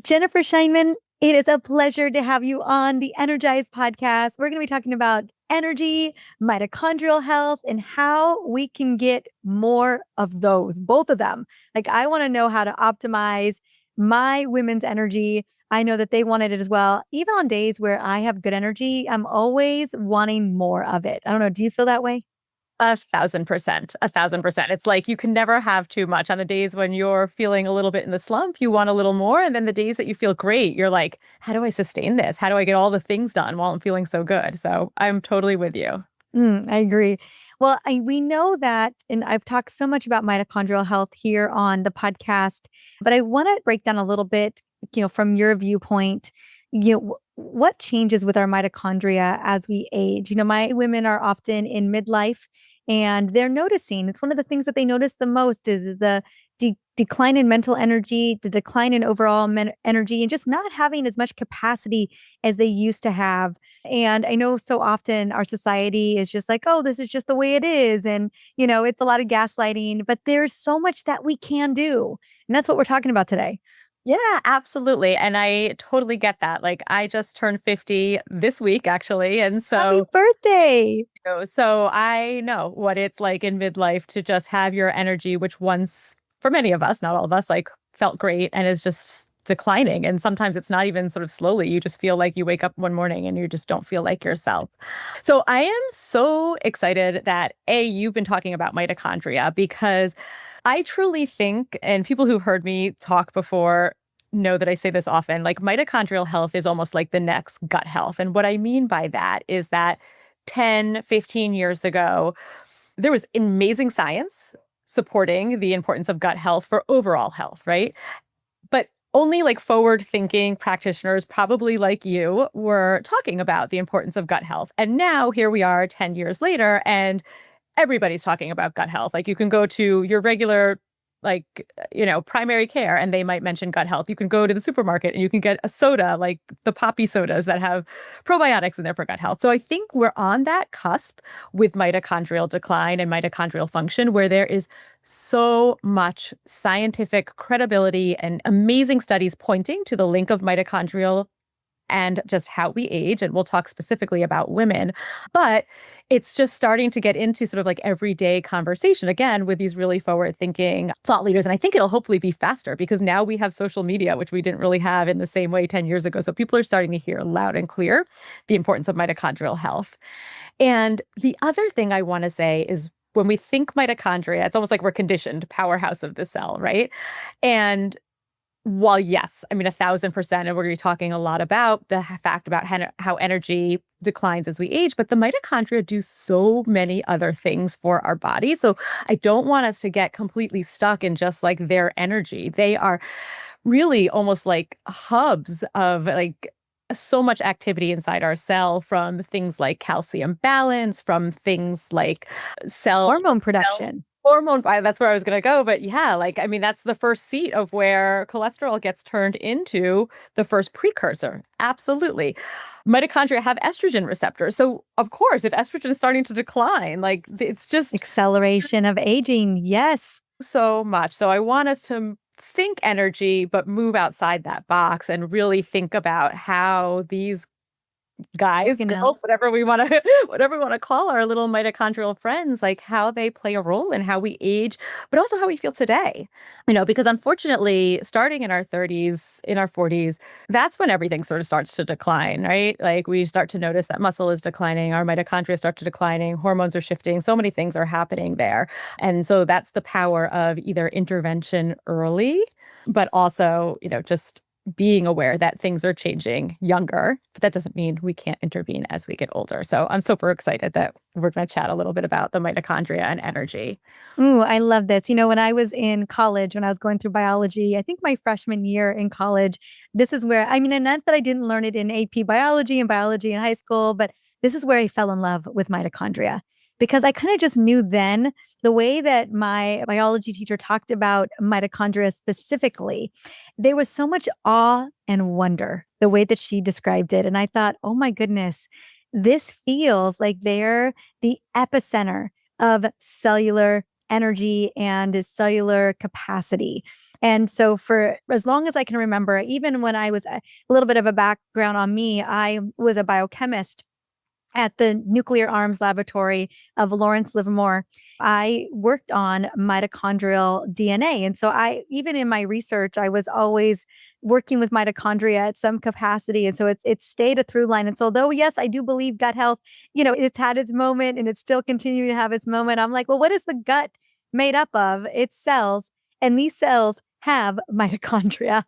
Jennifer Scheinman, it is a pleasure to have you on the Energized podcast. We're going to be talking about energy, mitochondrial health, and how we can get more of those, both of them. Like, I want to know how to optimize my women's energy. I know that they wanted it as well. Even on days where I have good energy, I'm always wanting more of it. I don't know. Do you feel that way? 1,000%. 1,000%. It's like you can never have too much. On the days when you're feeling a little bit in the slump, you want a little more. And then the days that you feel great, you're like, how do I sustain this? How do I get all the things done while I'm feeling so good? So I'm totally with you. I agree. Well, we know that, and I've talked so much about mitochondrial health here on the podcast, but I want to break down a little bit, from your viewpoint, what changes with our mitochondria as we age? My women are often in midlife and they're noticing, it's one of the things that they notice the most is the decline in mental energy, the decline in overall energy, and just not having as much capacity as they used to have. And I know so often our society is just like, oh, this is just the way it is. And, it's a lot of gaslighting, but there's so much that we can do. And that's what we're talking about today. Yeah, absolutely. And I totally get that. Like I just turned 50 this week, actually. And Happy so, birthday. so I know what it's like in midlife to just have your energy, which once, for many of us, not all of us, like felt great and is just declining. And sometimes it's not even sort of slowly. You just feel like you wake up one morning and you just don't feel like yourself. So I am so excited that you've been talking about mitochondria because I truly think, and people who've heard me talk before know that I say this often, like mitochondrial health is almost like the next gut health. And what I mean by that is that 10, 15 years ago, there was amazing science supporting the importance of gut health for overall health, right? But only like forward thinking practitioners, probably like you, were talking about the importance of gut health. And now here we are 10 years later, and everybody's talking about gut health. Like you can go to your regular, like, primary care and they might mention gut health. You can go to the supermarket and you can get a soda, like the poppy sodas that have probiotics in there for gut health. So I think we're on that cusp with mitochondrial decline and mitochondrial function where there is so much scientific credibility and amazing studies pointing to the link of mitochondrial and just how we age. And we'll talk specifically about women. But it's just starting to get into sort of like everyday conversation again with these really forward thinking thought leaders. And I think it'll hopefully be faster because now we have social media, which we didn't really have in the same way 10 years ago. So people are starting to hear loud and clear the importance of mitochondrial health. And the other thing I want to say is when we think mitochondria, it's almost like we're conditioned powerhouse of the cell, right? And while yes, I mean 1,000%, and we're going to be talking a lot about the fact about how energy declines as we age, but the mitochondria do so many other things for our body. So I don't want us to get completely stuck in just like their energy. They are really almost like hubs of like so much activity inside our cell, from things like calcium balance, from things like Hormone cell production. hormone. That's where I was going to go. But yeah, like, I mean, that's the first seat of where cholesterol gets turned into the first precursor. Absolutely. Mitochondria have estrogen receptors. So of course, if estrogen is starting to decline, like it's just Acceleration of aging. Yes. so much. So I want us to think energy, but move outside that box and really think about how these guys, Organelles. girls, whatever we want to call our little mitochondrial friends, like how they play a role in how we age, but also how we feel today. Because unfortunately, starting in our 30s, in our 40s, that's when everything sort of starts to decline, right? Like we start to notice that muscle is declining, our mitochondria start to declining, hormones are shifting, so many things are happening there. And so that's the power of either intervention early, but also, just being aware that things are changing younger, but that doesn't mean we can't intervene as we get older. So I'm super excited that we're going to chat a little bit about the mitochondria and energy. Ooh, I love this. When I was in college, when I was going through biology, I think my freshman year in college, this is where, I mean, and not that I didn't learn it in AP biology and biology in high school, but this is where I fell in love with mitochondria because I kind of just knew then the way that my biology teacher talked about mitochondria specifically, there was so much awe and wonder the way that she described it. And I thought, oh my goodness, this feels like they're the epicenter of cellular energy and cellular capacity. And so, for as long as I can remember, even when I was a little bit of a background on me, I was a biochemist at the Nuclear Arms Laboratory of Lawrence Livermore. I worked on mitochondrial DNA. And so even in my research, I was always working with mitochondria at some capacity. And so it's stayed a through line. And so although, yes, I do believe gut health, it's had its moment and it's still continuing to have its moment. I'm like, well, what is the gut made up of? It's cells. And these cells have mitochondria.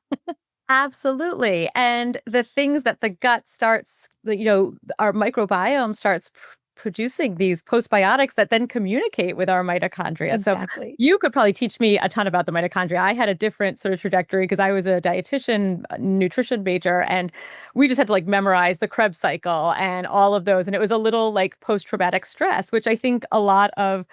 Absolutely. And the things that the gut starts, our microbiome starts producing these postbiotics that then communicate with our mitochondria. So Exactly. you could probably teach me a ton about the mitochondria. I had a different sort of trajectory because I was a dietitian, nutrition major, and we just had to like memorize the Krebs cycle and all of those. And it was a little like post-traumatic stress, which I think a lot of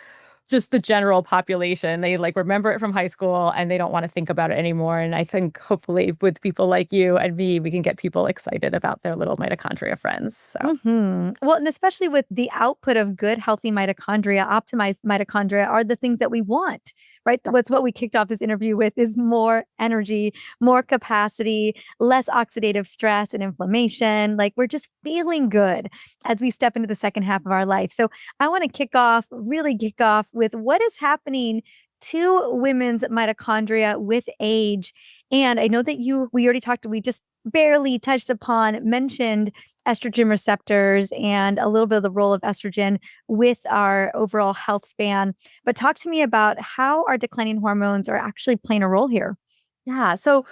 just the general population. They like remember it from high school and they don't want to think about it anymore. And I think hopefully with people like you and me, we can get people excited about their little mitochondria friends. So Well, and especially with the output of good, healthy mitochondria, optimized mitochondria are the things that we want, right? What's what we kicked off this interview with is more energy, more capacity, less oxidative stress and inflammation. Like we're just feeling good as we step into the second half of our life. So I want to really kick off with what is happening to women's mitochondria with age. And I know that we already talked, we just barely touched upon, mentioned estrogen receptors and a little bit of the role of estrogen with our overall health span. But talk to me about how our declining hormones are actually playing a role here. yeah. So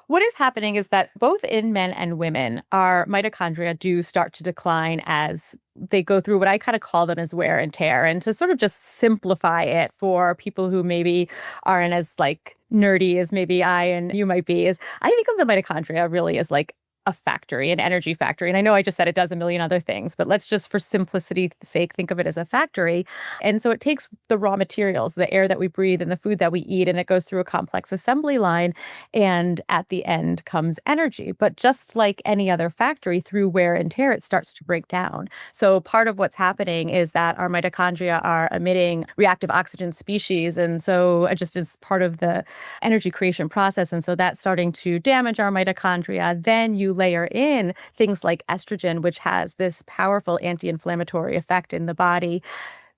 what is happening is that both in men and women, our mitochondria do start to decline as they go through what I kind of call them as wear and tear. And to sort of just simplify it for people who maybe aren't as like nerdy as maybe I and you might be, is I think of the mitochondria really as like a factory, an energy factory. And I know I just said it does a million other things, but let's just for simplicity's sake think of it as a factory. And so it takes the raw materials, the air that we breathe and the food that we eat, and it goes through a complex assembly line. And at the end comes energy. But just like any other factory, through wear and tear, it starts to break down. So part of what's happening is that our mitochondria are emitting reactive oxygen species. And so it just is part of the energy creation process. And so that's starting to damage our mitochondria. Then you layer in things like estrogen, which has this powerful anti-inflammatory effect in the body.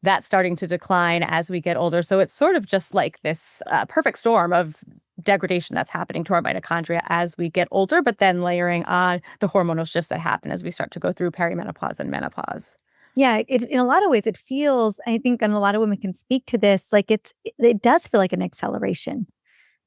That's starting to decline as we get older. So it's sort of just like this perfect storm of degradation that's happening to our mitochondria as we get older, but then layering on the hormonal shifts that happen as we start to go through perimenopause and menopause. Yeah, in a lot of ways, it feels, I think, and a lot of women can speak to this, like it does feel like an acceleration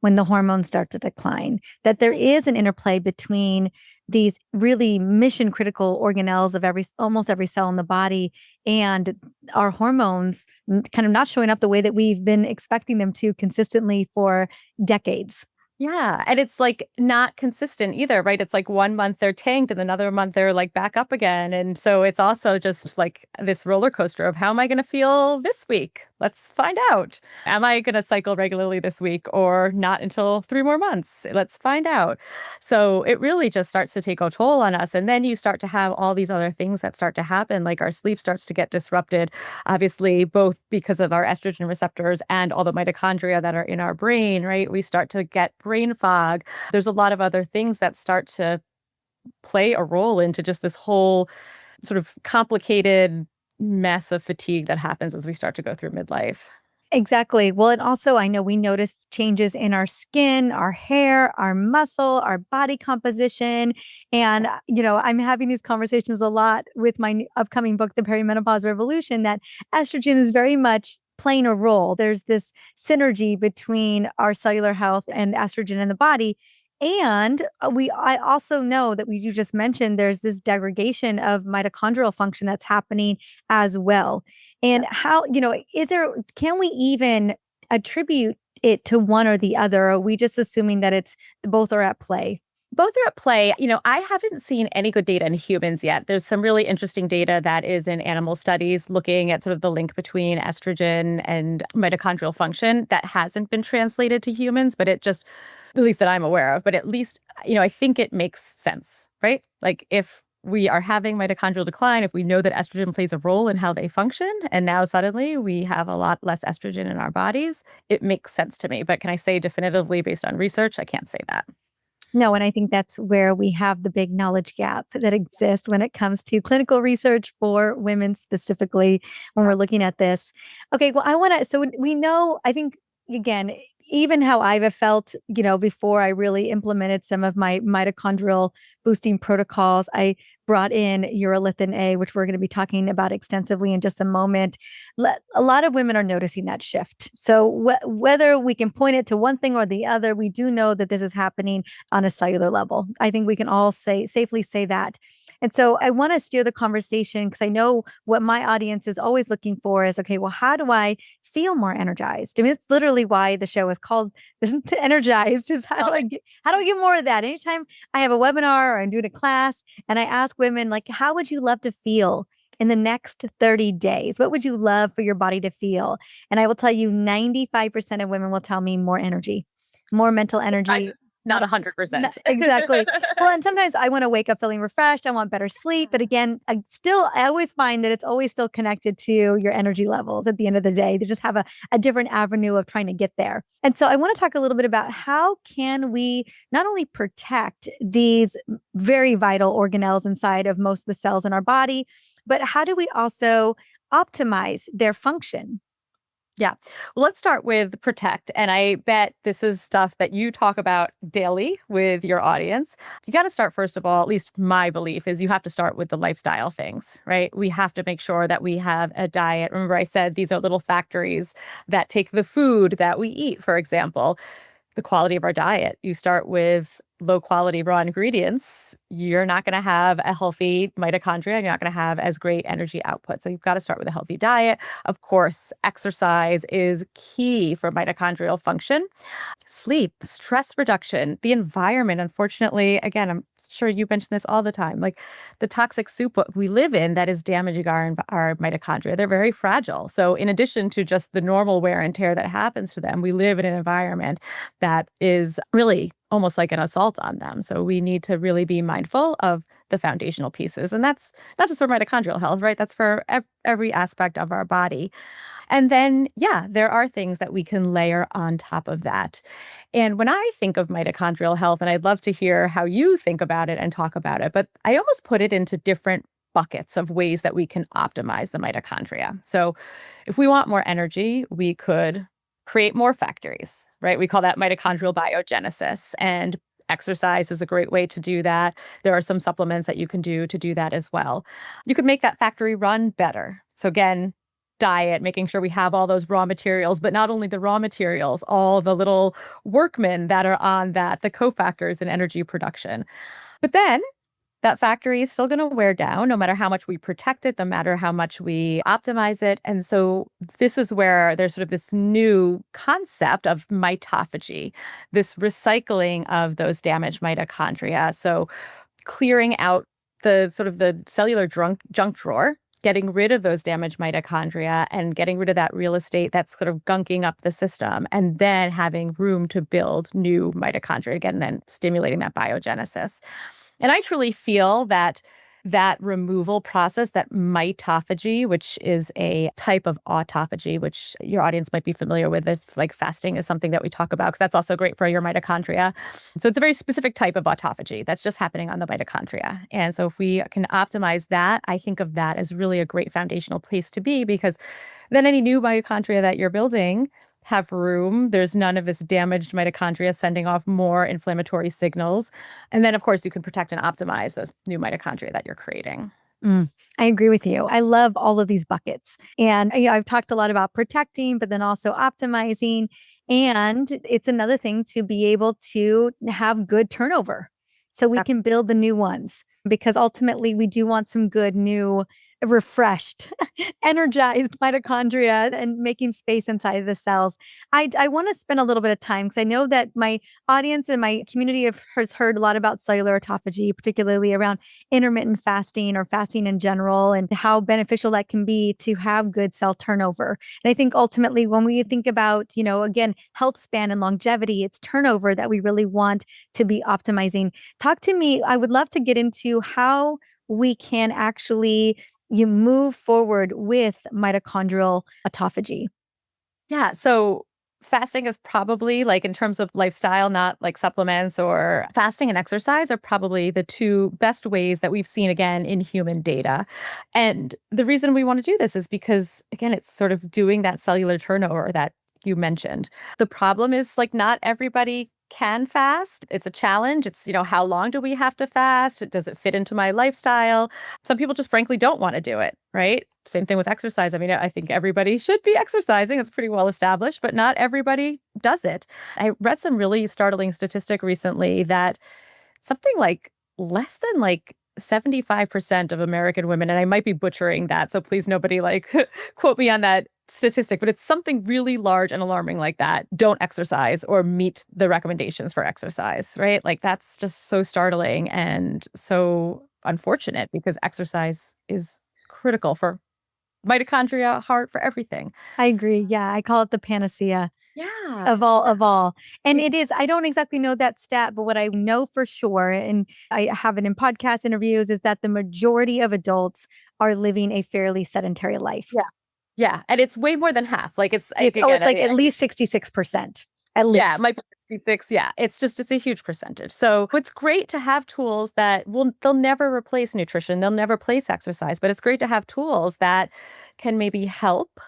when the hormones start to decline, that there is an interplay between these really mission critical organelles of almost every cell in the body and our hormones kind of not showing up the way that we've been expecting them to consistently for decades. Yeah, and it's, like, not consistent either, right? It's like 1 month they're tanked and another month they're, like, back up again, and so it's also just, like, this roller coaster of how am I gonna feel this week? Let's find out. Am I gonna cycle regularly this week or not until 3 more months? Let's find out. So it really just starts to take a toll on us, and then you start to have all these other things that start to happen, like our sleep starts to get disrupted, obviously, both because of our estrogen receptors and all the mitochondria that are in our brain, right? We start to get brain fog. There's a lot of other things that start to play a role into just this whole sort of complicated mess of fatigue that happens as we start to go through midlife. Exactly. Well, and also I know we noticed changes in our skin, our hair, our muscle, our body composition. And, I'm having these conversations a lot with my upcoming book, The Perimenopause Revolution, that estrogen is very much playing a role. There's this synergy between our cellular health and estrogen in the body. And I also know that you just mentioned there's this degradation of mitochondrial function that's happening as well. And how, can we even attribute it to one or the other? Or are we just assuming that it's both are at play? Both are at play. I haven't seen any good data in humans yet. There's some really interesting data that is in animal studies looking at sort of the link between estrogen and mitochondrial function that hasn't been translated to humans, but it just, at least that I'm aware of, but at least, I think it makes sense, right? Like if we are having mitochondrial decline, if we know that estrogen plays a role in how they function, and now suddenly we have a lot less estrogen in our bodies, it makes sense to me. But can I say definitively based on research? I can't say that. No, and I think that's where we have the big knowledge gap that exists when it comes to clinical research for women specifically when we're looking at this. Okay, well, I want to, so we know, I think, again, even how I've felt, before I really implemented some of my mitochondrial boosting protocols, I brought in Urolithin A, which we're going to be talking about extensively in just a moment. A lot of women are noticing that shift. So whether we can point it to one thing or the other, we do know that this is happening on a cellular level. I think we can all safely say that. And so I want to steer the conversation because I know what my audience is always looking for is, okay, well, how do I feel more energized? I mean, it's literally why the show is called Energized, is how do I get more of that? Anytime I have a webinar or I'm doing a class and I ask women, like, how would you love to feel in the next 30 days? What would you love for your body to feel? And I will tell you 95% of women will tell me more energy, more mental energy. Not 100%. Exactly. Well, and sometimes I want to wake up feeling refreshed. I want better sleep. But again, I always find that it's always still connected to your energy levels at the end of the day. They just have a different avenue of trying to get there. And so I want to talk a little bit about how can we not only protect these very vital organelles inside of most of the cells in our body, but how do we also optimize their function? Yeah. Well, let's start with protect. And I bet this is stuff that you talk about daily with your audience. You got to start, first of all, at least my belief is you have to start with the lifestyle things, right? We have to make sure that we have a diet. Remember, I said these are little factories that take the food that we eat, for example, the quality of our diet. You start with low quality raw ingredients, you're not going to have a healthy mitochondria. You're not going to have as great energy output. So you've got to start with a healthy diet. Of course, exercise is key for mitochondrial function. Sleep, stress reduction, the environment. Unfortunately, again, I'm sure you mention this all the time, like the toxic soup we live in that is damaging our mitochondria. They're very fragile. So in addition to just the normal wear and tear that happens to them, we live in an environment that is really almost like an assault on them. So we need to really be mindful of the foundational pieces. And that's not just for mitochondrial health, right? That's for every aspect of our body. And then, yeah, there are things that we can layer on top of that. And when I think of mitochondrial health, and I'd love to hear how you think about it and talk about it, but I almost put it into different buckets of ways that we can optimize the mitochondria. So if we want more energy, we could create more factories, right? We call that mitochondrial biogenesis. And exercise is a great way to do that. There are some supplements that you can do to do that as well. You could make that factory run better. So again, diet, making sure we have all those raw materials, but not only the raw materials, all the little workmen that are on that, the cofactors in energy production. But then that factory is still going to wear down no matter how much we protect it, no matter how much we optimize it. And so this is where there's sort of this new concept of mitophagy, this recycling of those damaged mitochondria. So clearing out the sort of the cellular junk drawer, getting rid of those damaged mitochondria and getting rid of that real estate that's sort of gunking up the system, and then having room to build new mitochondria again, and then stimulating that biogenesis. And I truly feel that that removal process, that mitophagy, which is a type of autophagy, which your audience might be familiar with if like fasting is something that we talk about, because that's also great for your mitochondria. So it's a very specific type of autophagy that's just happening on the mitochondria. And so if we can optimize that, I think of that as really a great foundational place to be, because then any new mitochondria that you're building have room. There's none of this damaged mitochondria sending off more inflammatory signals. And then, of course, you can protect and optimize those new mitochondria that you're creating. I agree with you. I love all of these buckets. And I've talked a lot about protecting, but then also optimizing. And it's another thing to be able to have good turnover so we can build the new ones, because ultimately we do want some good new refreshed, energized mitochondria and making space inside of the cells. I want to spend a little bit of time because I know that my audience and my community has heard a lot about cellular autophagy, particularly around intermittent fasting or fasting in general, and how beneficial that can be to have good cell turnover. And I think ultimately, when we think about, again, health span and longevity, it's turnover that we really want to be optimizing. Talk to me. I would love to get into how we can actually you move forward with mitochondrial autophagy? Yeah. So fasting is probably like in terms of lifestyle, not like supplements, or fasting and exercise are probably the two best ways that we've seen again in human data. And the reason we want to do this is because, again, it's sort of doing that cellular turnover that you mentioned. The problem is like not everybody can fast. It's a challenge. It's, how long do we have to fast? Does it fit into my lifestyle? Some people just frankly don't want to do it, right? Same thing with exercise. I mean, I think everybody should be exercising. It's pretty well established, but not everybody does it. I read some really startling statistic recently that something like less than like 75% of American women, and I might be butchering that, so please nobody like quote me on that statistic, but it's something really large and alarming like that, don't exercise or meet the recommendations for exercise, right? Like that's just so startling and so unfortunate because exercise is critical for mitochondria, heart, for everything. I agree. Yeah, I call it the panacea Yeah. of all. And it is, I don't exactly know that stat, but what I know for sure, and I have it in podcast interviews, is that the majority of adults are living a fairly sedentary life. Yeah. Yeah. And it's way more than half. Like it's It's again, like at least 66%, at yeah, it least. might be 66. Yeah. It's a huge percentage. So it's great to have tools that they'll never replace nutrition. They'll never replace exercise, but it's great to have tools that can maybe help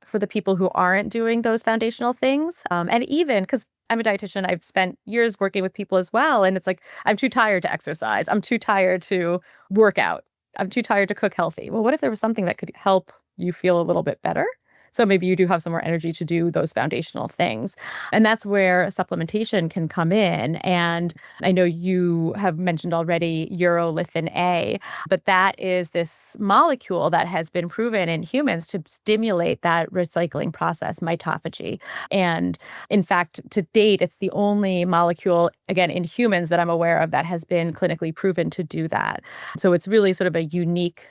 for the people who aren't doing those foundational things. And even because I'm a dietitian, I've spent years working with people as well. And it's like, I'm too tired to exercise. I'm too tired to work out. I'm too tired to cook healthy. Well, what if there was something that could help you feel a little bit better? So maybe you do have some more energy to do those foundational things. And that's where supplementation can come in. And I know you have mentioned already Urolithin A, but that is this molecule that has been proven in humans to stimulate that recycling process, mitophagy. And in fact, to date, it's the only molecule, again, in humans that I'm aware of that has been clinically proven to do that. So it's really sort of a unique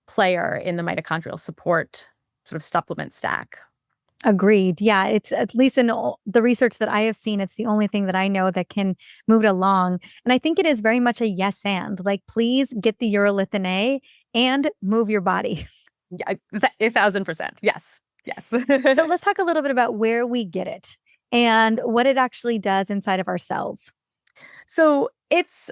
player in the mitochondrial support sort of supplement stack. Agreed. Yeah, it's at least in all the research that I have seen, it's the only thing that I know that can move it along. And I think it is very much a yes and like, please get the Urolithin A and move your body. Yeah, 1,000%. Yes. Yes. So let's talk a little bit about where we get it and what it actually does inside of our cells. So it's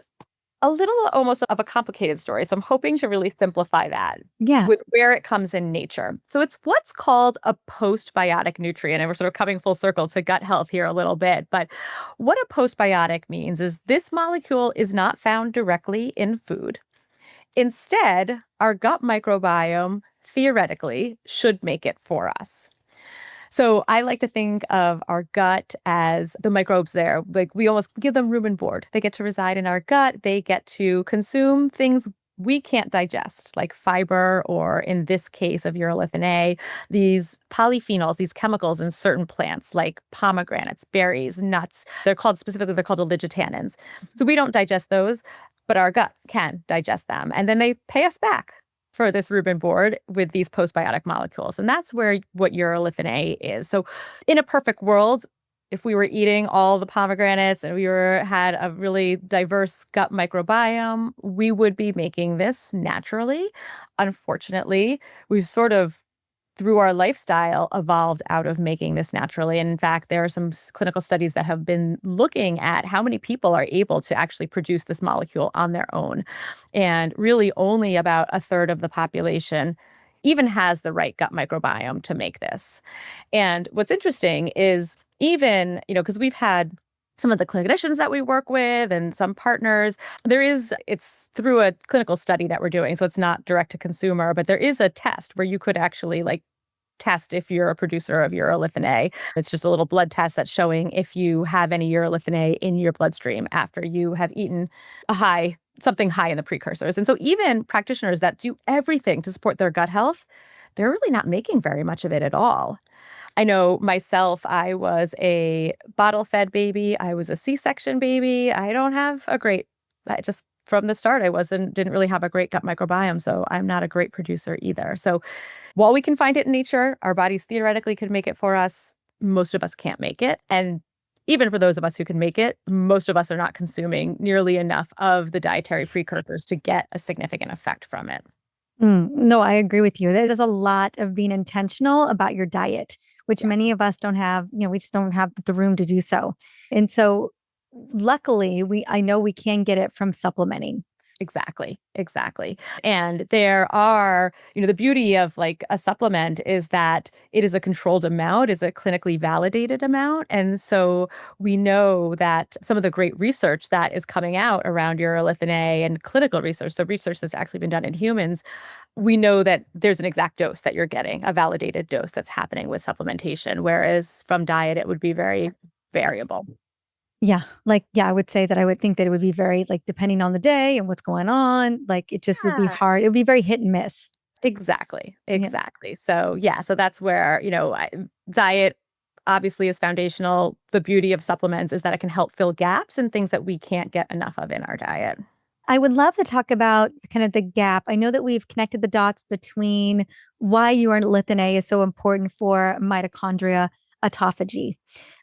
a little almost of a complicated story. So I'm hoping to really simplify that Yeah. with where it comes in nature. So it's what's called a postbiotic nutrient. And we're sort of coming full circle to gut health here a little bit. But what a postbiotic means is this molecule is not found directly in food. Instead, our gut microbiome theoretically should make it for us. So I like to think of our gut as the microbes there. Like we almost give them room and board. They get to reside in our gut. They get to consume things we can't digest, like fiber, or in this case of urolithin A, these polyphenols, these chemicals in certain plants like pomegranates, berries, nuts. They're called oligotannins. So we don't digest those, but our gut can digest them. And then they pay us back for this Reuben board with these postbiotic molecules. And that's where what urolithin A is. So in a perfect world, if we were eating all the pomegranates and had a really diverse gut microbiome, we would be making this naturally. Unfortunately, we've sort of through our lifestyle evolved out of making this naturally. And in fact, there are some clinical studies that have been looking at how many people are able to actually produce this molecule on their own. And really only about a third of the population even has the right gut microbiome to make this. And what's interesting is even, because we've had some of the clinicians that we work with and some partners, it's through a clinical study that we're doing. So it's not direct to consumer, but there is a test where you could actually like test if you're a producer of urolithin A. It's just a little blood test that's showing if you have any urolithin A in your bloodstream after you have eaten something high in the precursors. And so even practitioners that do everything to support their gut health, they're really not making very much of it at all. I know myself, I was a bottle-fed baby. I was a C-section baby. I just from the start, didn't really have a great gut microbiome. So I'm not a great producer either. So while we can find it in nature, our bodies theoretically could make it for us. Most of us can't make it. And even for those of us who can make it, most of us are not consuming nearly enough of the dietary precursors to get a significant effect from it. No, I agree with you. That is a lot of being intentional about your diet, which Yeah. many of us don't have, we just don't have the room to do so. And so luckily, I know we can get it from supplementing. Exactly, exactly. And there are, the beauty of like a supplement is that it is a controlled amount, is a clinically validated amount. And so we know that some of the great research that is coming out around Urolithin A and clinical research, so research that's actually been done in humans, we know that there's an exact dose that you're getting, a validated dose that's happening with supplementation, whereas from diet, it would be very variable. Yeah. I would say that I would think that it would be very, like, depending on the day and what's going on, like, it just would be Yeah. hard. It would be very hit and miss. Exactly, Yeah. exactly. So, yeah, so that's where, diet obviously is foundational. The beauty of supplements is that it can help fill gaps and things that we can't get enough of in our diet. I would love to talk about kind of the gap. I know that we've connected the dots between why urolithin A is so important for mitochondria autophagy.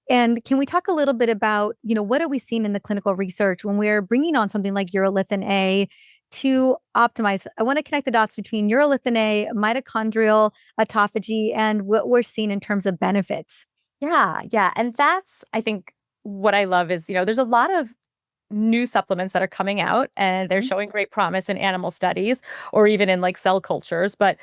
And can we talk a little bit about, what are we seeing in the clinical research when we're bringing on something like urolithin A to optimize? I want to connect the dots between urolithin A, mitochondrial autophagy, and what we're seeing in terms of benefits. Yeah, yeah, and that's I think what I love is, there's a lot of new supplements that are coming out and they're Mhm. showing great promise in animal studies or even in like cell cultures. But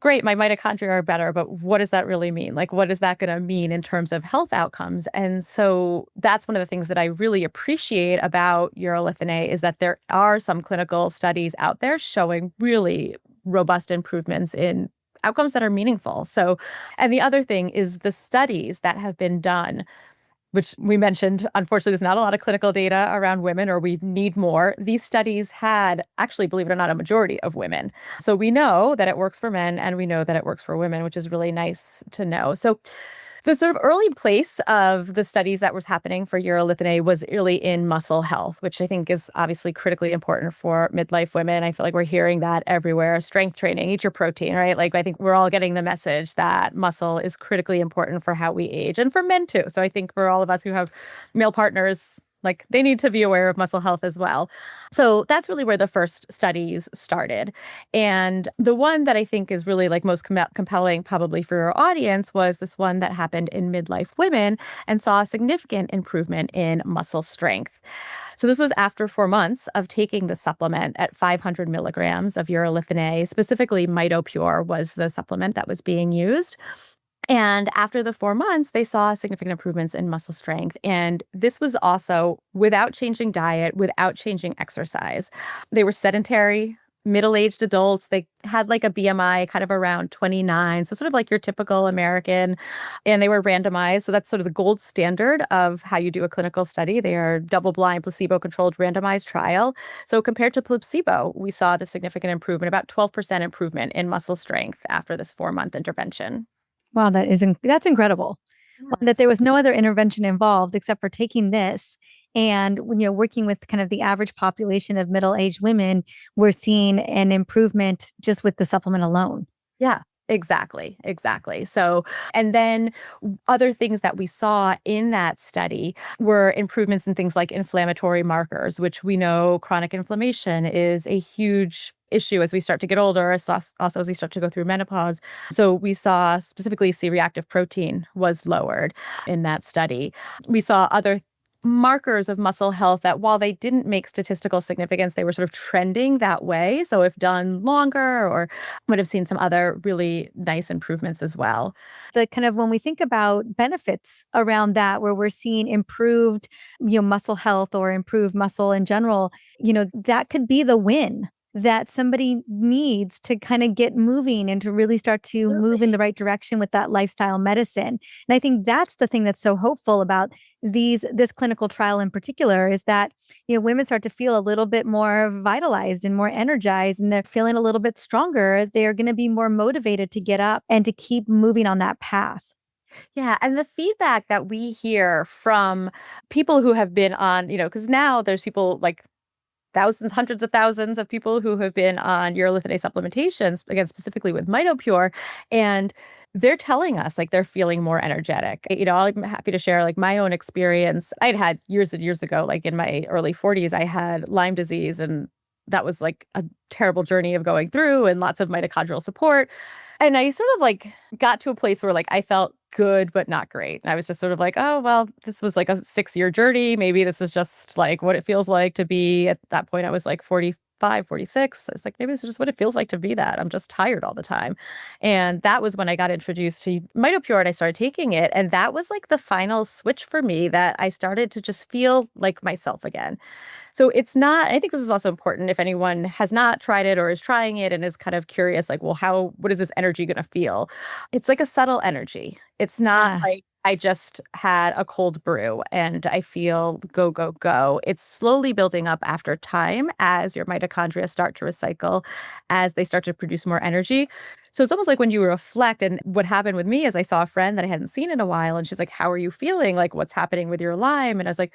great, my mitochondria are better. But what does that really mean? Like, what is that going to mean in terms of health outcomes? And so that's one of the things that I really appreciate about urolithin A is that there are some clinical studies out there showing really robust improvements in outcomes that are meaningful. So, and the other thing is the studies that have been done which we mentioned, unfortunately, there's not a lot of clinical data around women, or we need more. These studies had actually, believe it or not, a majority of women. So we know that it works for men and we know that it works for women, which is really nice to know. So the sort of early place of the studies that was happening for urolithin A was early in muscle health, which I think is obviously critically important for midlife women. I feel like we're hearing that everywhere. Strength training, eat your protein, right? Like I think we're all getting the message that muscle is critically important for how we age and for men too. So I think for all of us who have male partners, like they need to be aware of muscle health as well. So that's really where the first studies started. And the one that I think is really like most compelling probably for your audience was this one that happened in midlife women and saw a significant improvement in muscle strength. So this was after 4 months of taking the supplement at 500 milligrams of urolithin A, specifically Mitopure was the supplement that was being used. And after the 4 months, they saw significant improvements in muscle strength. And this was also without changing diet, without changing exercise. They were sedentary, middle aged adults. They had like a BMI kind of around 29. So, sort of like your typical American. And they were randomized. So, that's sort of the gold standard of how you do a clinical study. They are double blind, placebo controlled randomized trial. So, compared to placebo, we saw the significant improvement, about 12% improvement in muscle strength after this 4-month intervention. Wow, that's incredible. That there was no other intervention involved except for taking this and, working with kind of the average population of middle-aged women, we're seeing an improvement just with the supplement alone. Yeah, exactly, exactly. So, and then other things that we saw in that study were improvements in things like inflammatory markers, which we know chronic inflammation is a huge issue as we start to get older, also as we start to go through menopause. So we saw specifically C-reactive protein was lowered in that study. We saw other markers of muscle health that while they didn't make statistical significance, they were sort of trending that way. So if done longer or would have seen some other really nice improvements as well. The kind of when we think about benefits around that, where we're seeing improved, muscle health or improved muscle in general, that could be the win that somebody needs to kind of get moving and to really start to move in Absolutely. the right direction with that lifestyle medicine. And I think that's the thing that's so hopeful about this clinical trial in particular is that, women start to feel a little bit more vitalized and more energized and they're feeling a little bit stronger. They're going to be more motivated to get up and to keep moving on that path. Yeah, and the feedback that we hear from people who have been on, because now there's people like thousands, hundreds of thousands of people who have been on Urolithin A supplementations, again, specifically with Mitopure, and they're telling us like they're feeling more energetic. I'm happy to share like my own experience. I'd had years and years ago, like in my early 40s, I had Lyme disease, and that was like a terrible journey of going through and lots of mitochondrial support. And I sort of like got to a place where like I felt good, but not great. And I was just sort of like, oh, well, this was like a 6 year journey. Maybe this is just like what it feels like to be at that point. I was like 45, 46. I was like, maybe this is just what it feels like to be that. I'm just tired all the time. And that was when I got introduced to Mitopure and I started taking it. And that was like the final switch for me that I started to just feel like myself again. So it's not, I think this is also important if anyone has not tried it or is trying it and is kind of curious, like, well, what is this energy going to feel? It's like a subtle energy. It's not Yeah. like I just had a cold brew and I feel go, go, go. It's slowly building up after time as your mitochondria start to recycle, as they start to produce more energy. So it's almost like when you reflect, and what happened with me is I saw a friend that I hadn't seen in a while and she's like, how are you feeling? Like, what's happening with your Lyme? And I was like,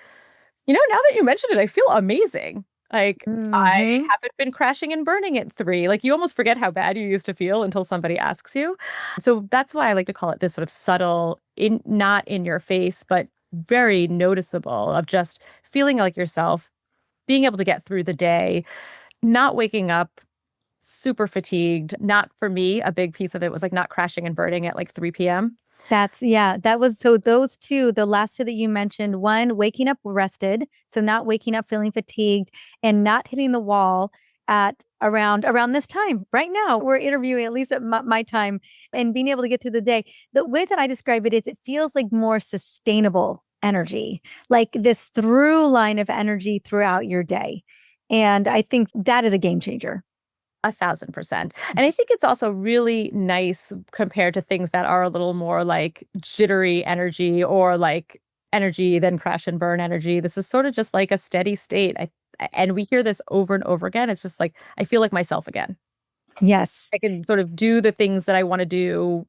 now that you mention it, I feel amazing. Like, I Hmm. haven't been crashing and burning at 3. Like, you almost forget how bad you used to feel until somebody asks you. So that's why I like to call it this sort of subtle, not in your face, but very noticeable of just feeling like yourself, being able to get through the day, not waking up super fatigued. Not for me, a big piece of it was like not crashing and burning at like 3 p.m. Yeah, that was so those two, the last two that you mentioned, one, waking up rested, so not waking up feeling fatigued and not hitting the wall at around this time. Right now, we're interviewing at least at my time and being able to get through the day. The way that I describe it is it feels like more sustainable energy, like this through line of energy throughout your day. And I think that is a game changer. 1,000%. And I think it's also really nice compared to things that are a little more like jittery energy or like energy, then crash and burn energy. This is sort of just like a steady state. And we hear this over and over again. It's just like, I feel like myself again. Yes. I can sort of do the things that I want to do.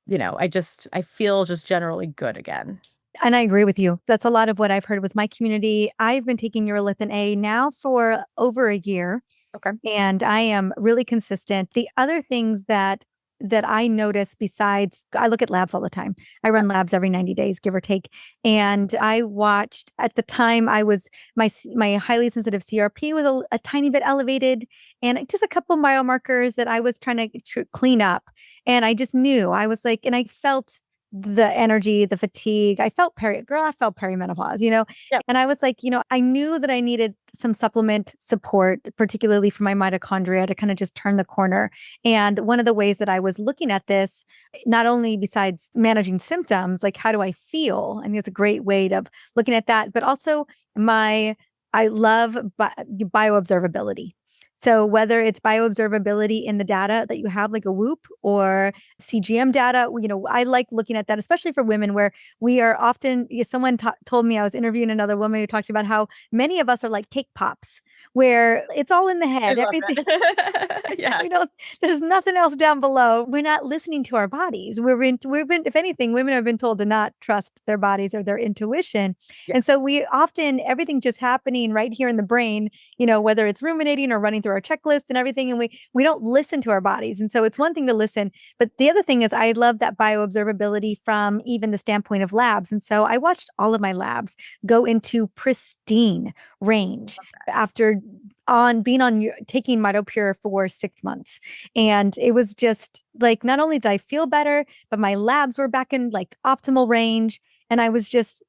I feel just generally good again. And I agree with you. That's a lot of what I've heard with my community. I've been taking Urolithin A now for over a year, Okay. and I am really consistent. The other things that I notice besides I look at labs all the time. I run labs every 90 days, give or take. And I watched at the time I was my highly sensitive CRP was a tiny bit elevated and just a couple biomarkers that I was trying to clean up. And I just knew I was like, and I felt the energy, the fatigue. I felt perimenopause, Yeah. and I was like, I knew that I needed some supplement support, particularly for my mitochondria to kind of just turn the corner. And one of the ways that I was looking at this, not only besides managing symptoms, like how do I feel? I think it's a great way of looking at that, but also I love bioobservability. So whether it's bioobservability in the data that you have, like a Whoop or CGM data, I like looking at that, especially for women where we are often, someone told me I was interviewing another woman who talked about how many of us are like cake pops, where it's all in the I head, love everything. that. Yeah. We don't, there's nothing else down below. We're not listening to our bodies. If anything, women have been told to not trust their bodies or their intuition. Yeah. And so we often, everything just happening right here in the brain, whether it's ruminating or running through our checklist and everything. And we don't listen to our bodies. And so it's one thing to listen, but the other thing is I love that bioobservability from even the standpoint of labs. And so I watched all of my labs go into pristine range after taking Mitopure for 6 months. And it was just like, not only did I feel better, but my labs were back in like optimal range. And I was just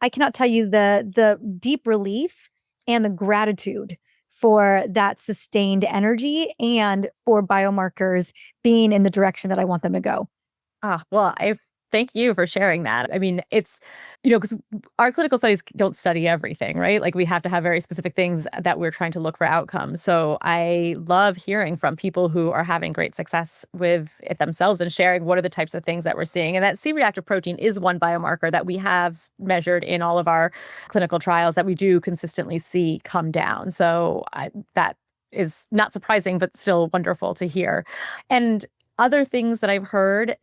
I cannot tell you the deep relief and the gratitude for that sustained energy and for biomarkers being in the direction that I want them to go. Well, I thank you for sharing that. I mean, it's, because our clinical studies don't study everything, right? Like we have to have very specific things that we're trying to look for outcomes. So I love hearing from people who are having great success with it themselves and sharing what are the types of things that we're seeing. And that C-reactive protein is one biomarker that we have measured in all of our clinical trials that we do consistently see come down. So that is not surprising, but still wonderful to hear. And other things that I've heard,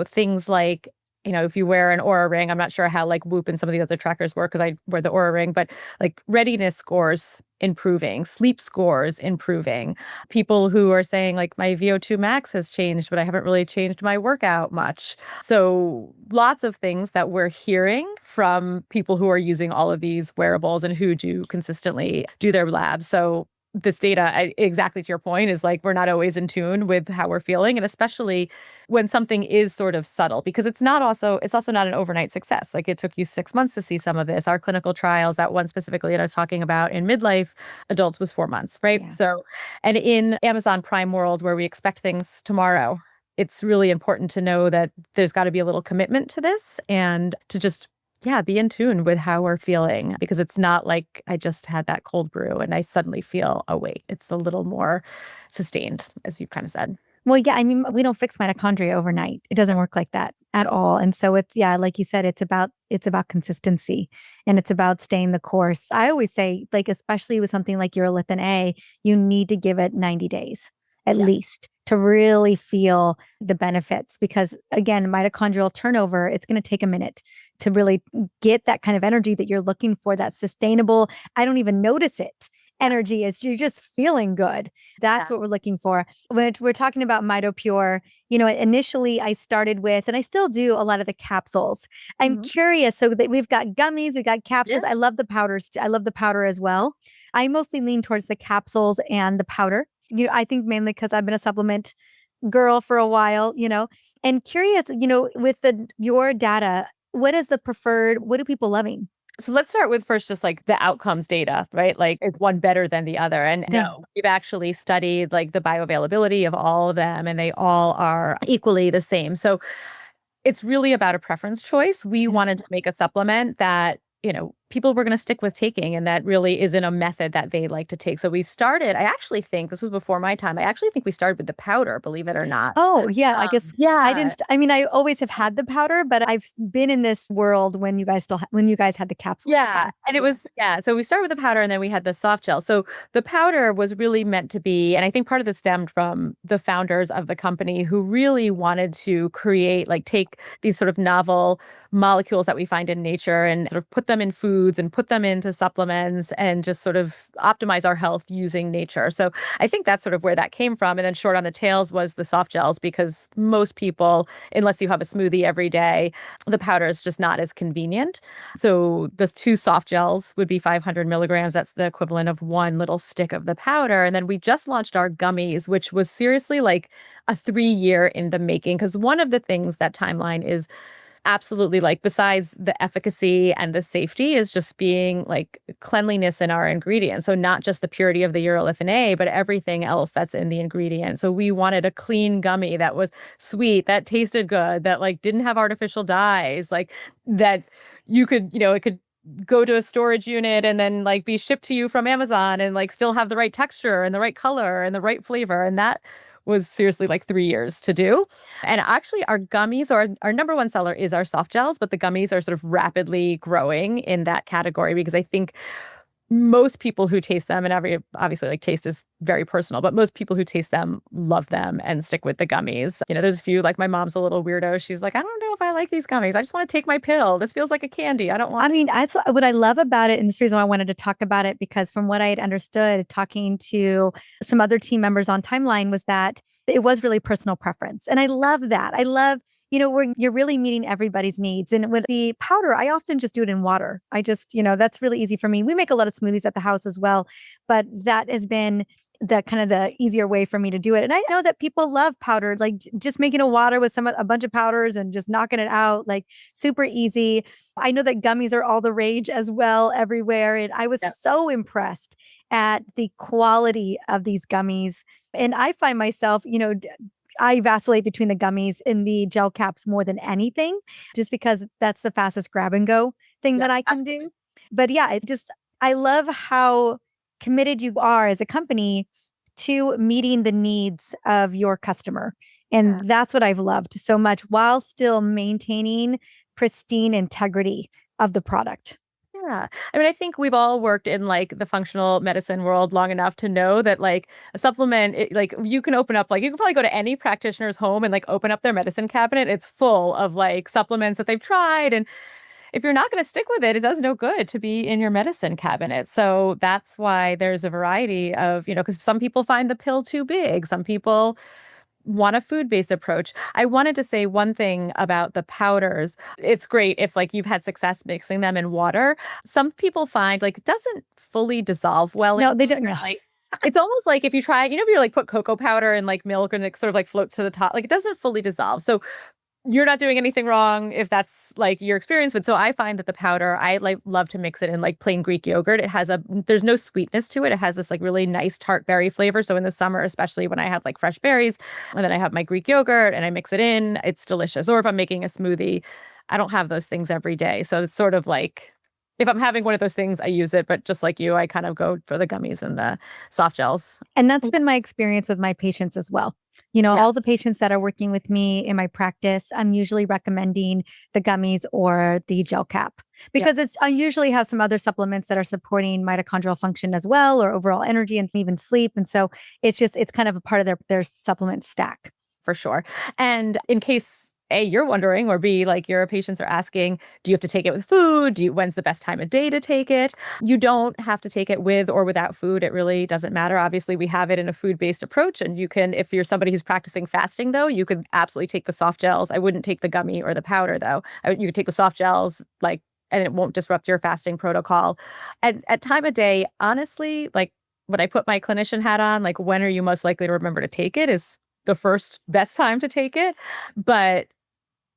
things like if you wear an Aura ring, I'm not sure how like Whoop and some of the other trackers work because I wear the Aura ring, but like readiness scores improving, sleep scores improving. People who are saying like my VO2 max has changed, but I haven't really changed my workout much. So lots of things that we're hearing from people who are using all of these wearables and who do consistently do their labs. So this data, exactly to your point, is like we're not always in tune with how we're feeling, and especially when something is sort of subtle, because it's also not an overnight success. Like it took you 6 months to see some of this. Our clinical trials, that one specifically that I was talking about in midlife adults, was 4 months, right? Yeah. So, and in Amazon Prime world where we expect things tomorrow, it's really important to know that there's got to be a little commitment to this and to just be in tune with how we're feeling, because it's not like I just had that cold brew and I suddenly feel awake. It's a little more sustained, as you kind of said. Well, yeah, I mean, we don't fix mitochondria overnight. It doesn't work like that at all. And so it's, yeah, like you said, it's about consistency and it's about staying the course. I always say, like, especially with something like Urolithin A, you need to give it 90 days at Yeah. least to really feel the benefits. Because again, mitochondrial turnover, it's going to take a minute to really get that kind of energy that you're looking for, that sustainable, I don't even notice it energy, is you're just feeling good. That's Yeah. what we're looking for. When we're talking about Mitopure, initially I started with, and I still do, a lot of the capsules. I'm Mhm. curious. So that we've got gummies, we've got capsules. Yeah. I love the powders. I love the powder as well. I mostly lean towards the capsules and the powder. I think mainly because I've been a supplement girl for a while, and curious, with your data, what is the preferred, what are people loving? So let's start with first just like the outcomes data, right? Like, is one better than the other? And Yeah. no, we've actually studied like the bioavailability of all of them, and they all are equally the same. So it's really about a preference choice. We Yeah. wanted to make a supplement that, people were going to stick with taking, and that really isn't a method that they like to take. So I actually think this was before my time. I actually think we started with the powder, believe it or not. Oh, yeah. I guess I didn't. Yeah. I mean, I always have had the powder, but I've been in this world when you guys when you guys had the capsules Yeah. too. And it was, yeah. So we started with the powder and then we had the soft gel. So the powder was really meant to be, and I think part of this stemmed from the founders of the company who really wanted to create, like, take these sort of novel molecules that we find in nature and sort of put them in foods and put them into supplements and just sort of optimize our health using nature. So I think that's sort of where that came from. And then short on the tails was the soft gels, because most people, unless you have a smoothie every day, the powder is just not as convenient. So the two soft gels would be 500 milligrams. That's the equivalent of one little stick of the powder. And then we just launched our gummies, which was seriously like a 3 year in the making. Because one of the things that timeline is absolutely, like, besides the efficacy and the safety, is just being like cleanliness in our ingredients. So not just the purity of the urolithin A, but everything else that's in the ingredient. So we wanted a clean gummy that was sweet, that tasted good, that like didn't have artificial dyes, like that you could, it could go to a storage unit and then like be shipped to you from Amazon and like still have the right texture and the right color and the right flavor. And that was seriously like 3 years to do. And actually, our gummies, or our number one seller, is our soft gels, but the gummies are sort of rapidly growing in that category, because I think most people who taste them, and obviously like taste is very personal, but most people who taste them love them and stick with the gummies. There's a few, like my mom's a little weirdo. She's like, I don't know if I like these gummies. I just want to take my pill. This feels like a candy. I don't I want. mean, that's what I love about it. And this is the reason why I wanted to talk about it, because from what I had understood talking to some other team members on Timeline was that it was really personal preference. And I love that. I love, where you're really meeting everybody's needs. And with the powder, I often just do it in water. I just, that's really easy for me. We make a lot of smoothies at the house as well, but that has been the kind of the easier way for me to do it. And I know that people love powder, like just making a water with a bunch of powders and just knocking it out, like super easy. I know that gummies are all the rage as well everywhere. And I was Yeah. so impressed at the quality of these gummies. And I find myself, I vacillate between the gummies and the gel caps more than anything, just because that's the fastest grab and go thing Yeah. that I can do. But yeah, I love how committed you are as a company to meeting the needs of your customer. And that's what I've loved so much, while still maintaining pristine integrity of the product. Yeah. I mean, I think we've all worked in like the functional medicine world long enough to know that like a supplement, like you can open up, like you can probably go to any practitioner's home and like open up their medicine cabinet. It's full of like supplements that they've tried. And if you're not going to stick with it, it does no good to be in your medicine cabinet. So that's why there's a variety of, because some people find the pill too big. Some people want a food-based approach. I wanted to say one thing about the powders. It's great if like you've had success mixing them in water. Some people find like it doesn't fully dissolve well in No, they don't water. know. Like it's almost like if you try, if you like put cocoa powder in like milk and it sort of like floats to the top, like it doesn't fully dissolve. So you're not doing anything wrong if that's like your experience. But so I find that the powder, I like love to mix it in like plain Greek yogurt. There's no sweetness to it. It has this like really nice tart berry flavor. So in the summer, especially when I have like fresh berries and then I have my Greek yogurt and I mix it in, it's delicious. Or if I'm making a smoothie, I don't have those things every day. So it's sort of like, if I'm having one of those things, I use it. But just like you, I kind of go for the gummies and the soft gels. And that's been my experience with my patients as well. Yeah. All the patients that are working with me in my practice, I'm usually recommending the gummies or the gel cap Yeah. because I usually have some other supplements that are supporting mitochondrial function as well, or overall energy and even sleep. And so it's kind of a part of their supplement stack. For sure. And in case A, you're wondering, or B, like your patients are asking, do you have to take it with food? When's the best time of day to take it? You don't have to take it with or without food. It really doesn't matter. Obviously, we have it in a food-based approach. And you can, if you're somebody who's practicing fasting, though, you could absolutely take the soft gels. I wouldn't take the gummy or the powder, though. You could take the soft gels, like, and it won't disrupt your fasting protocol. And at time of day, honestly, like when I put my clinician hat on, like when are you most likely to remember to take it is the first best time to take it. But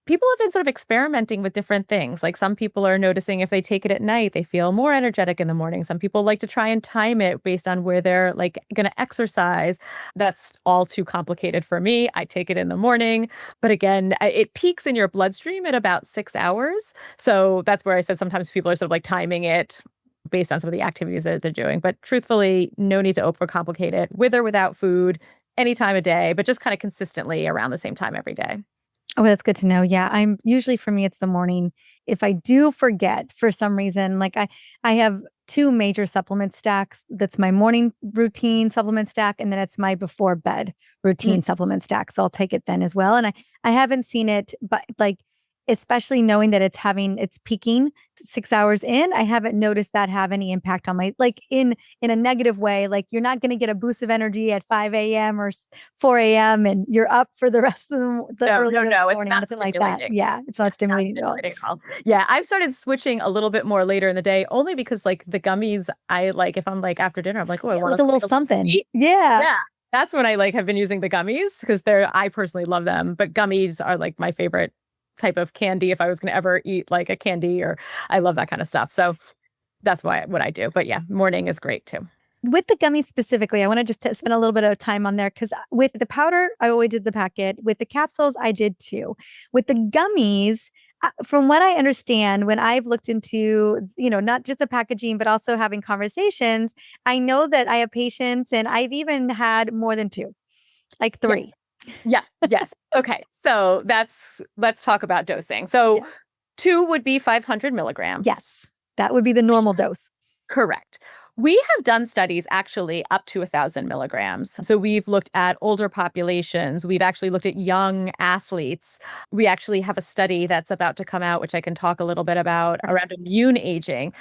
people have been sort of experimenting with different things. Like some people are noticing if they take it at night, they feel more energetic in the morning. Some people like to try and time it based on where they're like going to exercise. That's all too complicated for me. I take it in the morning. But again, it peaks in your bloodstream at about 6 hours. So that's where I said sometimes people are sort of like timing it based on some of the activities that they're doing. But truthfully, no need to overcomplicate it with or without food any time of day, but just kind of consistently around the same time every day. Oh, that's good to know. Yeah, I'm usually for me it's the morning. If I do forget for some reason, like I have two major supplement stacks. That's my morning routine supplement stack and then it's my before bed routine supplement stack. So I'll take it then as well. And I haven't seen it but like especially knowing that it's peaking 6 hours in, I haven't noticed that have any impact on my like in a negative way. Like you're not going to get a boost of energy at 5 a.m. or 4 a.m. and you're up for the rest of the No, early no, no, it's morning, not nothing like that. stimulating. Yeah, it's not Not stimulating at all. stimulating at all. Yeah, I've started switching a little bit more later in the day, only because like the gummies, I like if I'm like after dinner, I'm like, oh, I Yeah, want like a little something a little something. sweet. Yeah. Yeah. That's when I like have been using the gummies because I personally love them. But gummies are like my favorite type of candy if I was going to ever eat like a candy or I love that kind of stuff. So that's what I do. But yeah, morning is great too. With the gummies specifically, I want to just spend a little bit of time on there because with the powder, I always did the packet. With the capsules, I did too. With the gummies, from what I understand, when I've looked into, not just the packaging, but also having conversations, I know that I have patients and I've even had more than two, like Yeah. three. Yeah. Yes. Okay. So let's talk about dosing. So Yeah. 2 would be 500 milligrams. Yes, that would be the normal dose. Correct. We have done studies actually up to 1,000 milligrams. So we've looked at older populations. We've actually looked at young athletes. We actually have a study that's about to come out, which I can talk a little bit about around immune aging.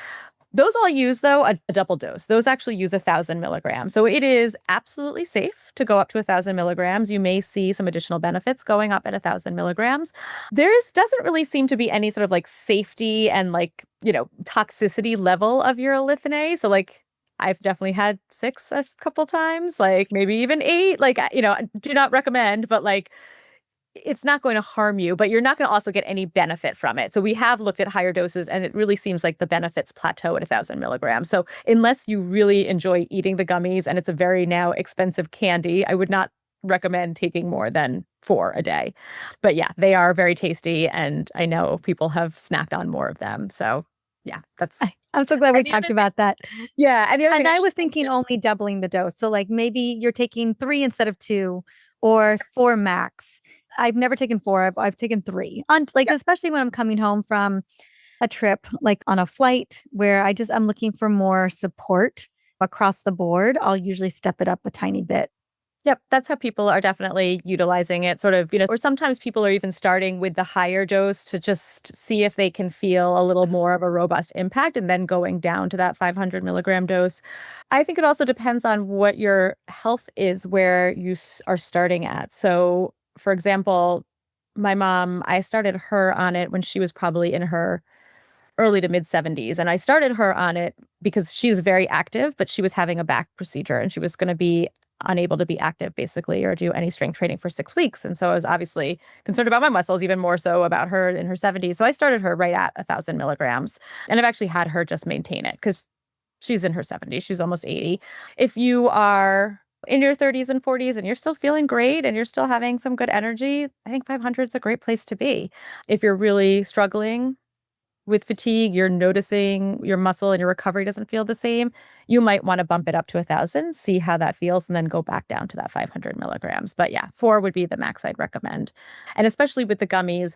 Those all use, though, a double dose. Those actually use 1,000 milligrams. So it is absolutely safe to go up to 1,000 milligrams. You may see some additional benefits going up at 1,000 milligrams. Doesn't really seem to be any sort of like safety and like, toxicity level of Urolithin A. So like I've definitely had 6 a couple times, like maybe even 8. Like, do not recommend, but like it's not going to harm you, but you're not going to also get any benefit from it. So we have looked at higher doses and it really seems like the benefits plateau at 1,000 milligrams. So unless you really enjoy eating the gummies and it's a very now expensive candy, I would not recommend taking more than 4 a day. But yeah, they are very tasty and I know people have snacked on more of them. So yeah, I'm so glad we talked about that. Yeah. And the other And thing I was thinking only doubling the dose. So like maybe you're taking 3 instead of 2 or 4 max. I've never taken 4. I've taken 3 on like, yeah. especially when I'm coming home from a trip, like on a flight where I'm looking for more support across the board, I'll usually step it up a tiny bit. Yep, that's how people are definitely utilizing it, sort of, or sometimes people are even starting with the higher dose to just see if they can feel a little more of a robust impact and then going down to that 500 milligram dose. I think it also depends on what your health is, where you are starting at. So, for example, my mom, I started her on it when she was probably in her early to mid 70s. And I started her on it because she's very active, but she was having a back procedure and she was going to be unable to be active basically or do any strength training for 6 weeks. And so I was obviously concerned about my muscles, even more so about her in her 70s. So I started her right at 1,000 milligrams. And I've actually had her just maintain it because she's in her 70s. She's almost 80. If you are in your 30s and 40s and you're still feeling great and you're still having some good energy, I think 500 is a great place to be. If you're really struggling with fatigue, you're noticing your muscle and your recovery doesn't feel the same, you might want to bump it up to 1,000, see how that feels, and then go back down to that 500 milligrams. But yeah, 4 would be the max I'd recommend. And especially with the gummies,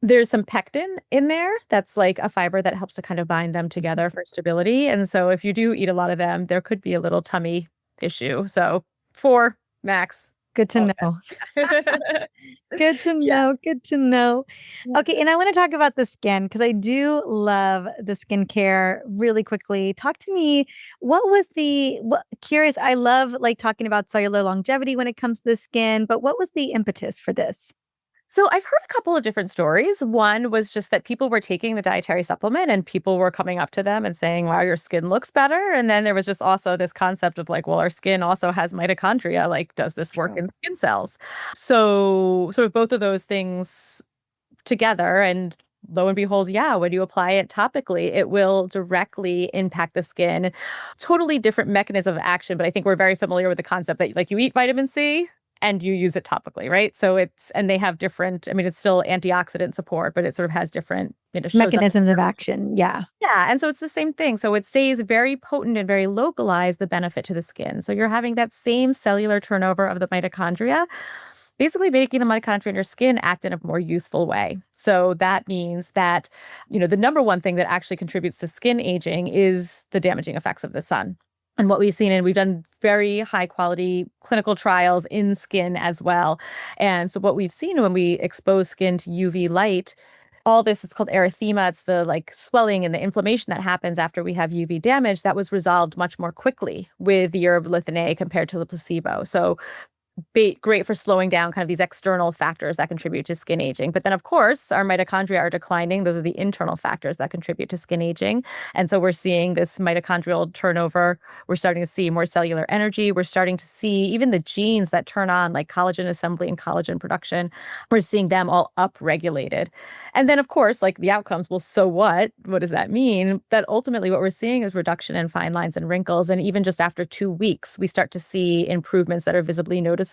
there's some pectin in there. That's like a fiber that helps to kind of bind them together for stability. And so if you do eat a lot of them, there could be a little tummy issue. So 4 max. Good to All know. good. Good to Yeah. know. Good to know. Yeah. Okay. And I want to talk about the skin because I do love the skincare really quickly. Talk to me. Curious. I love like talking about cellular longevity when it comes to the skin, but what was the impetus for this? So I've heard a couple of different stories. One was just that people were taking the dietary supplement and people were coming up to them and saying, wow, your skin looks better. And then there was just also this concept of like, well, our skin also has mitochondria. Like, does this work True. in skin cells? So sort of both of those things together. And lo and behold, yeah, when you apply it topically, it will directly impact the skin. Totally different mechanism of action, but I think we're very familiar with the concept that like you eat vitamin C and you use it topically, right? So and they have different, I mean, it's still antioxidant support, but it sort of has different, shows up. Mechanisms of action. Yeah. Yeah. And so it's the same thing. So it stays very potent and very localized, the benefit to the skin. So you're having that same cellular turnover of the mitochondria, basically making the mitochondria in your skin act in a more youthful way. So that means that, the number one thing that actually contributes to skin aging is the damaging effects of the sun. And what we've seen, and we've done very high quality clinical trials in skin as well. And so what we've seen when we expose skin to UV light, all this is called erythema. It's the like swelling and the inflammation that happens after we have UV damage that was resolved much more quickly with the Urolithin A compared to the placebo. So great for slowing down kind of these external factors that contribute to skin aging. But then, of course, our mitochondria are declining. Those are the internal factors that contribute to skin aging. And so we're seeing this mitochondrial turnover. We're starting to see more cellular energy. We're starting to see even the genes that turn on, like collagen assembly and collagen production. We're seeing them all upregulated. And then, of course, like the outcomes, well, so what? What does that mean? That ultimately what we're seeing is reduction in fine lines and wrinkles. And even just after 2 weeks, we start to see improvements that are visibly noticeable.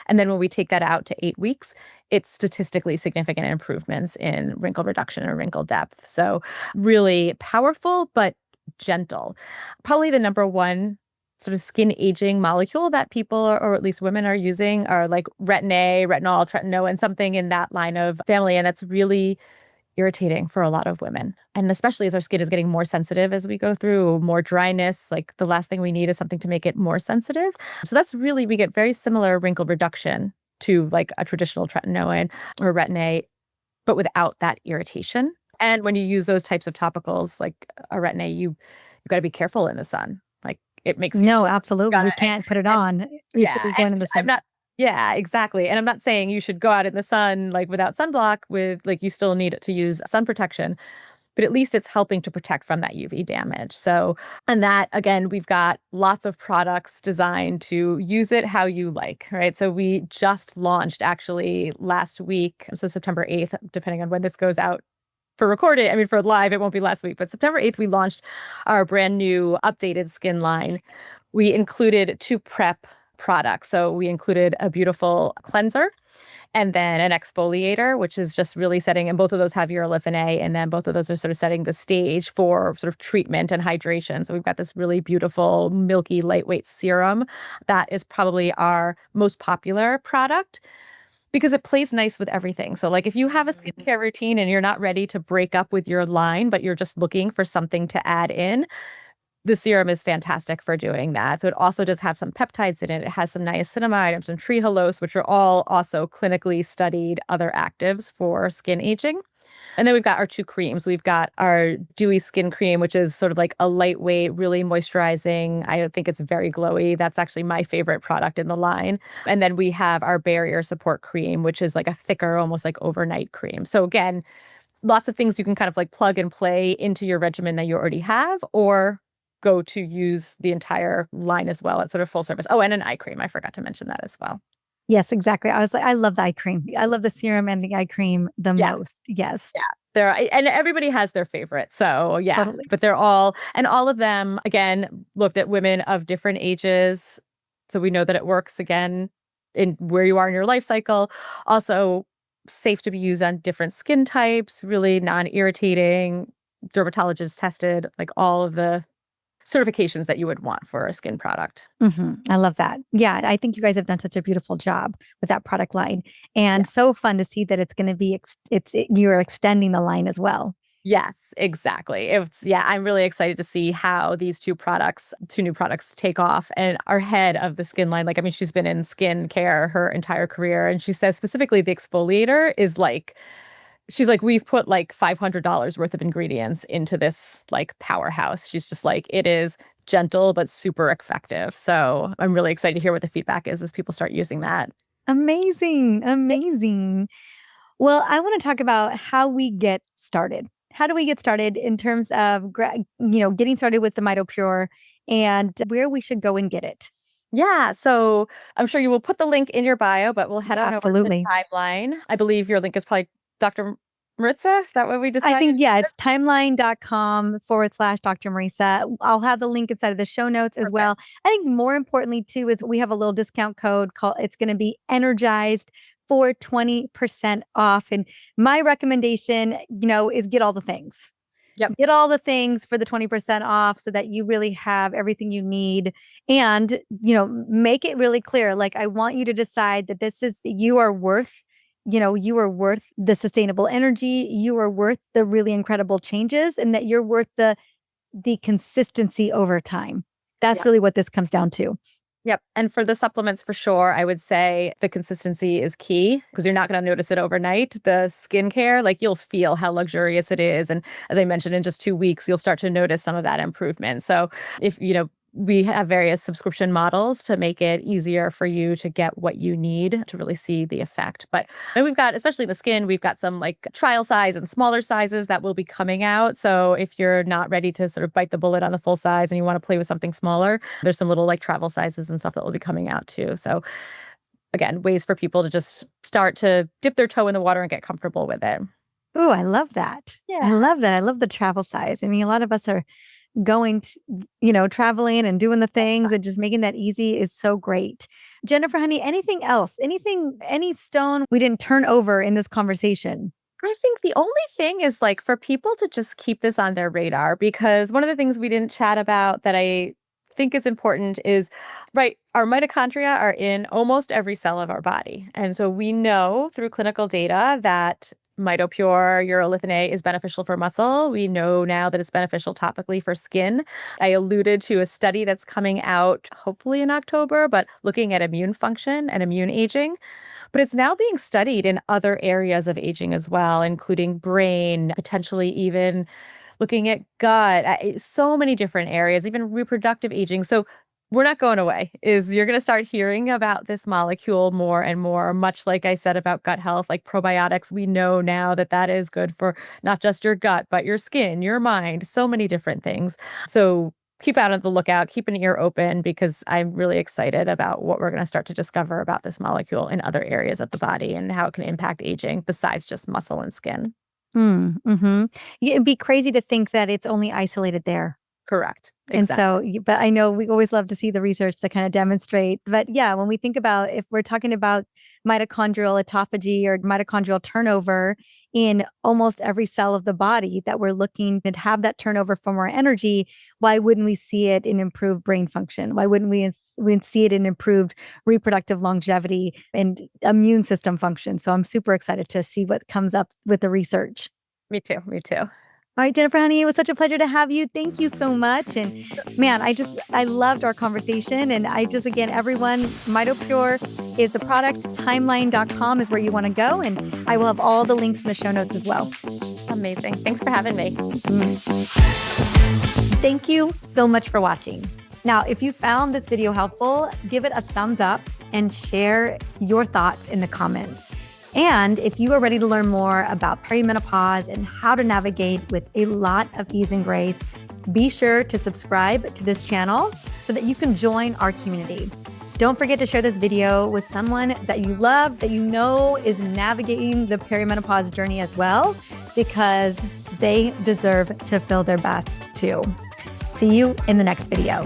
And then when we take that out to 8 weeks, it's statistically significant improvements in wrinkle reduction and wrinkle depth. So really powerful, but gentle. Probably the number one sort of skin aging molecule that people or at least women are using are like retin A, retinol, tretinoin, and something in that line of family. And that's really irritating for a lot of women. And especially as our skin is getting more sensitive as we go through, more dryness, like the last thing we need is something to make it more sensitive. So that's really, we get very similar wrinkle reduction to like a traditional tretinoin or retin A, but without that irritation. And when you use those types of topicals like a retin A, you got to be careful in the sun. Like it makes you No, absolutely. gotta, You can't put it and on before yeah, you go and into the I'm sun. not yeah, exactly. And I'm not saying you should go out in the sun like without sunblock with like you still need to use sun protection, but at least it's helping to protect from that UV damage. So, and that again, we've got lots of products designed to use it how you like, right? So we just launched actually last week, so September 8th, depending on when this goes out for recording. I mean, for live, it won't be last week, but September 8th, we launched our brand new updated skin line. We included 2 prep products. So we included a beautiful cleanser and then an exfoliator, which is just really setting, and both of those have urolithin A, and then both of those are sort of setting the stage for sort of treatment and hydration. So we've got this really beautiful, milky, lightweight serum that is probably our most popular product. because it plays nice with everything. So like if you have a skincare routine and you're not ready to break up with your line, but you're just looking for something to add in, the serum is fantastic for doing that. So it also does have some peptides in it. It has some niacinamide and some trehalose, which are all also clinically studied other actives for skin aging. And then we've got our two creams. We've got our dewy skin cream, which is sort of like a lightweight, really moisturizing. I think it's very glowy. That's actually my favorite product in the line. And then we have our barrier support cream, which is like a thicker, almost like overnight cream. So again, lots of things you can kind of like plug and play into your regimen that you already have, or go to use the entire line as well. It's sort of full service. Oh, and an eye cream. I forgot to mention that as well. Yes, exactly. I was like, I love the eye cream. I love the serum and the eye cream the Yeah. most. Yes, Yeah. And everybody has their favorite. So yeah, totally. but all of them, again, looked at women of different ages. So we know that it works again in where you are in your life cycle. Also safe to be used on different skin types, really non-irritating, dermatologist tested, like all of the certifications that you would want for a skin product. I love that. Yeah, I think you guys have done such a beautiful job with that product line, and so fun to see that it's going to be you're extending the line as well. Yes, exactly. I'm really excited to see how these two new products take off and are head of the skin line. Like, I mean, she's been in skin care her entire career. And she says specifically the exfoliator is like, she's like, we've put like $500 worth of ingredients into this like powerhouse. She's just like, it is gentle, but super effective. So I'm really excited to hear what the feedback is as people start using that. Amazing, amazing. Well, I want to talk about how we get started. How do we get started in terms of getting started with the Mitopure and where we should go and get it? Yeah, so I'm sure you will put the link in your bio, but we'll head on over to the Absolutely. timeline. I believe your link is probably Dr. Mariza. Is that what we I decided? think, yeah, it's timeline.com/Dr. Marisa. I'll have the link inside of the show notes as Perfect. well. I think more importantly, too, is we have a little discount code called it's going to be energized for 20% off. And my recommendation, is get all the things. Yep. Get all the things for the 20% off so that you really have everything you need and, make it really clear. Like, I want you to decide that you are worth, you are worth the sustainable energy. You are worth the really incredible changes and that you're worth the consistency over time. That's Yep. really what this comes down to. Yep. And for the supplements, for sure, I would say the consistency is key because you're not going to notice it overnight. The skincare, like you'll feel how luxurious it is. And as I mentioned, in just 2 weeks, you'll start to notice some of that improvement. So if, we have various subscription models to make it easier for you to get what you need to really see the effect. But and we've got, especially the skin, we've got some like trial size and smaller sizes that will be coming out. So if you're not ready to sort of bite the bullet on the full size and you want to play with something smaller, there's some little like travel sizes and stuff that will be coming out too. So again, ways for people to just start to dip their toe in the water and get comfortable with it. Ooh, I love that. I Yeah. love that. I love the travel size. I mean, a lot of us are going to, traveling and doing the things and just making that easy is so great. Jennifer, honey, anything else? Any stone we didn't turn over in this conversation? I think the only thing is like for people to just keep this on their radar because one of the things we didn't chat about that I think is important is right, our mitochondria are in almost every cell of our body. And so we know through clinical data that Mitopure, Urolithin A is beneficial for muscle. We know now that it's beneficial topically for skin. I alluded to a study that's coming out hopefully in October, but looking at immune function and immune aging. But it's now being studied in other areas of aging as well, including brain, potentially even looking at gut, so many different areas, even reproductive aging. So we're not going away. Is you're going to start hearing about this molecule more and more, much like I said about gut health, like probiotics. We know now that that is good for not just your gut, but your skin, your mind, so many different things. So keep out on the lookout, keep an ear open because I'm really excited about what we're going to start to discover about this molecule in other areas of the body and how it can impact aging besides just muscle and skin. Mm, mhm. Yeah, it'd be crazy to think that it's only isolated there. Correct. And Exactly. so, but I know we always love to see the research to kind of demonstrate. But yeah, when we think about if we're talking about mitochondrial autophagy or mitochondrial turnover in almost every cell of the body, that we're looking to have that turnover for more energy, why wouldn't we see it in improved brain function? Why wouldn't we see it in improved reproductive longevity and immune system function? So I'm super excited to see what comes up with the research. Me too. Me too. All right, Jennifer, honey, it was such a pleasure to have you. Thank you so much. And man, I loved our conversation. And again, everyone, Mitopure is the product. Timeline.com is where you want to go. And I will have all the links in the show notes as well. Amazing. Thanks for having me. Thank you so much for watching. Now, if you found this video helpful, give it a thumbs up and share your thoughts in the comments. And if you are ready to learn more about perimenopause and how to navigate with a lot of ease and grace, be sure to subscribe to this channel so that you can join our community. Don't forget to share this video with someone that you love, that you know is navigating the perimenopause journey as well, because they deserve to feel their best too. See you in the next video.